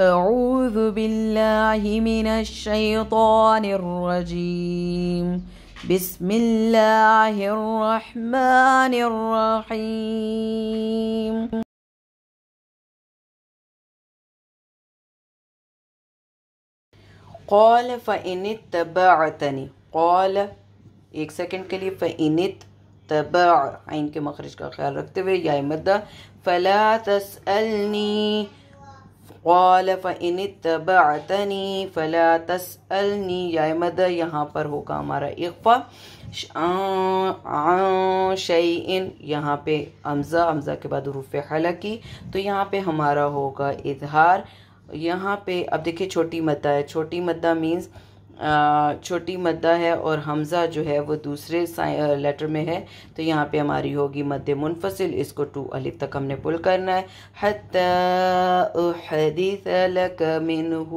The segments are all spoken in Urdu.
أعوذ بالله من الشيطان الرجيم بسم الله الرحمن الرحيم قال فإن اتبعتني قال ایک سیکنڈ کے لیے فإن اتبع عین کے مخرج کا خیال رکھتے ہوئے یا مدہ فلا تسألنی قال فإن اتبعتنی فلا تسألنی یا مدہ یہاں پر ہوگا ہمارا اخفا عن شیئن یہاں پہ حمزہ کے بعد حروف حلقی تو یہاں پہ ہمارا ہوگا اظہار. یہاں پہ اب دیکھیں چھوٹی مدہ ہے, چھوٹی مدہ مینز چھوٹی مدہ ہے اور حمزہ جو ہے وہ دوسرے لیٹر میں ہے تو یہاں پہ ہماری ہوگی مد منفصل. اس کو 2 الف تک ہم نے پل کرنا ہے. حتی احدث لک منہ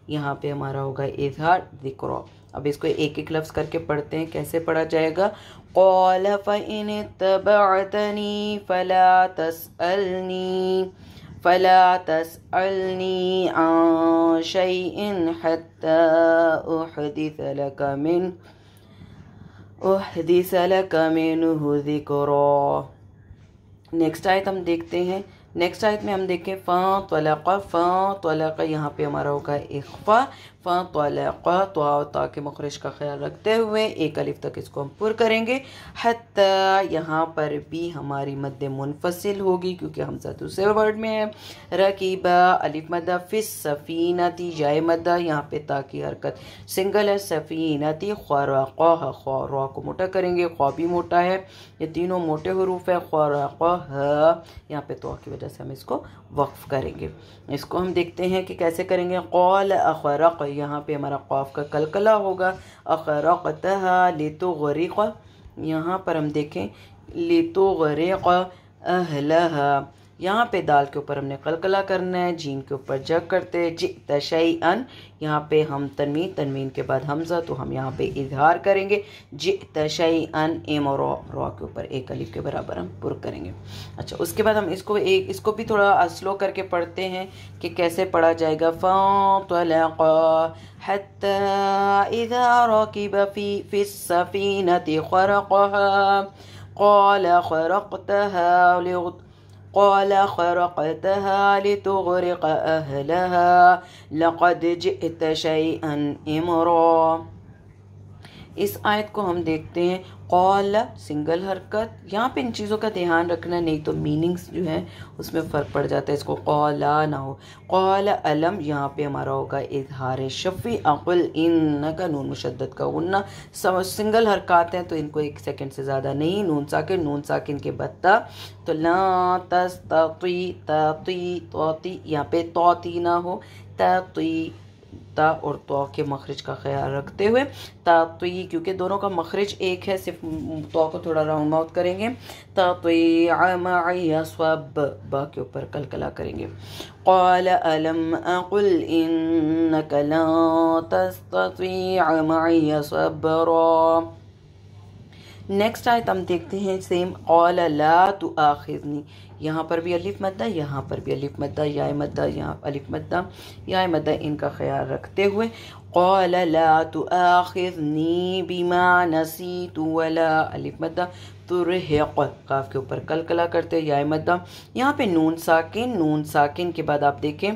یہاں پہ ہمارا ہوگا اظہار ذکر. اب اس کو ایک ایک لفظ کر کے پڑھتے ہیں. کیسے پڑھا جائے گا؟ قال فإن اتبعتنی فلا تسألنی عن شيء حتى أحدث لك منه ذكرا. نیکسٹ آیت ہم دیکھتے ہیں. نیکسٹ آیت میں ہم دیکھیں فانطلق یہاں پہ ہمارا ہوگا اخفا فانطلق تا کے مخرج کا خیال رکھتے ہوئے ایک الف تک اس کو ہم پر کریں گے. حتی یہاں پر بھی ہماری مد منفصل ہوگی کیونکہ حمزہ دوسرے ورڈ میں ہے. رکیبا الف مدہ فی السفینتی یا مدہ یہاں پہ تا کی حرکت سنگل ہے. سفینتی خرقہ را کو موٹا کریں گے, خوا بھی موٹا ہے, یہ تینوں موٹے حروف ہے. خرقہ یہاں پہ تو کی وجہ سے ہم اس کو وقف کریں گے. اس کو ہم دیکھتے ہیں کہ کیسے کریں گے. قال اخرق یہاں پہ ہمارا قاف کا کلکلا ہوگا. اخرقتها لتغرق یہاں پر ہم دیکھیں لتغرق اہلها یہاں پہ دال کے اوپر ہم نے قلقلہ کرنا ہے, جیم کے اوپر جگ کرتے. جئت شیئا یہاں پہ ہم تنوین کے بعد حمزہ تو ہم یہاں پہ اظہار کریں گے. جئت شیئا را کے اوپر ایک الف کے برابر ہم پر کریں گے. اچھا اس کے بعد ہم اس کو بھی تھوڑا سلو کر کے پڑھتے ہیں کہ کیسے پڑھا جائے گا. فانطلقا حتی اذا رکب فی السفینة خرقها قال خرقتها لتغرق أهلها لقد جئت شيئا امرا. اس آیت کو ہم دیکھتے ہیں. قال سنگل حرکت یہاں پہ ان چیزوں کا دھیان رکھنا نہیں تو میننگز جو ہیں اس میں فرق پڑ جاتا ہے. اس کو قالا نہ ہو. قال علم یہاں پہ ہمارا ہوگا اظہار شفی. اقل ان کا نون مشدد کا غنہ سنگل حرکات ہیں تو ان کو 1 سیکنڈ سے زیادہ نہیں. نون ساکن کے بدتا تو لا تستطیع توتی یہاں پہ توتی نہ ہو. تاطی تا اور تو کے مخرج کا خیال رکھتے ہوئے تاطی کیونکہ دونوں کا مخرج ایک ہے, صرف تو کو تھوڑا راؤنڈ ماؤتھ کریں گے. تطیع معی صب با کے اوپر کلکلا کریں گے. قال الم اقل انک لن تستطیع معی صبرا. نیکسٹ آیت ہم دیکھتے ہیں سیم. قال لا تؤاخذنی یہاں پر بھی الف مدہ یہاں پر بھی الف مدہ یا مدہ یہاں الف مدہ یا مدہ ان کا خیال رکھتے ہوئے. قال لا تؤاخذنی بما نسیت ولا الف مدہ ترہق قاف کے اوپر کلکلا کرتے یا مدہ. یہاں پہ نون ساکن کے بعد آپ دیکھیں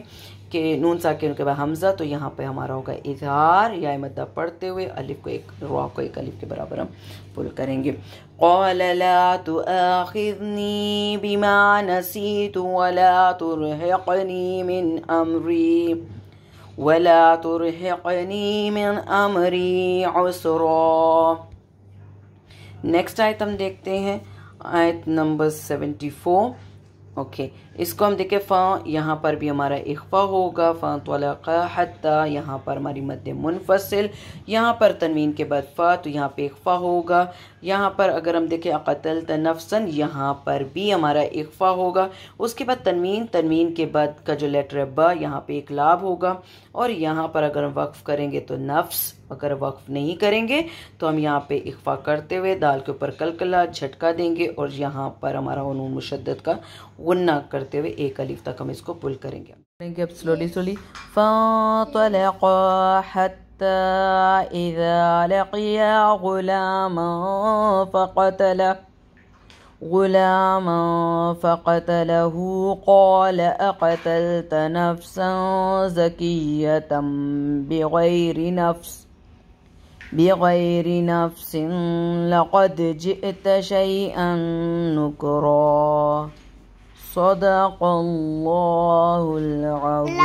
کہ نون ساکن کے بعد حمزہ تو یہاں پہ ہمارا ہوگا اظہار یا مدہ پڑھتے ہوئے الف کو را کو ایک الف کے برابر ہم پل کریں گے. قال لا تؤاخذنی بما نسیت ولا ترہقنی من امری عسرا. نیکسٹ آیت ہم دیکھتے ہیں آیت نمبر 74. اوکے اس کو ہم دیکھیں. یہاں پر بھی ہمارا اخفا ہوگا. فانطلق حتی یہاں پر ہماری مد منفصل, یہاں پر تنوین کے بعد فا تو یہاں پہ اخفا ہوگا. یہاں پر اگر ہم دیکھیں قتلت نفسا یہاں پر بھی ہمارا اخفا ہوگا. اس کے بعد تنوین کے بعد کا جو لیٹر ہے با یہاں پہ ایک لاب ہوگا. اور یہاں پر اگر ہم وقف کریں گے تو نفس, اگر وقف نہیں کریں گے تو ہم یہاں پہ اخفا کرتے ہوئے دال کے اوپر کلکلا جھٹکا دیں گے اور یہاں پر ہمارا نون مشدد کا غنہ کرتے ہوئے ایک الف تک ہم اس کو پل کریں گے. slowly. فانطلقا حتى إذا لقيا غلاما فقتله قال أقتلت نفسا زكية بغير نفس لقد جئت شيئا نكرا صدق الله العظيم.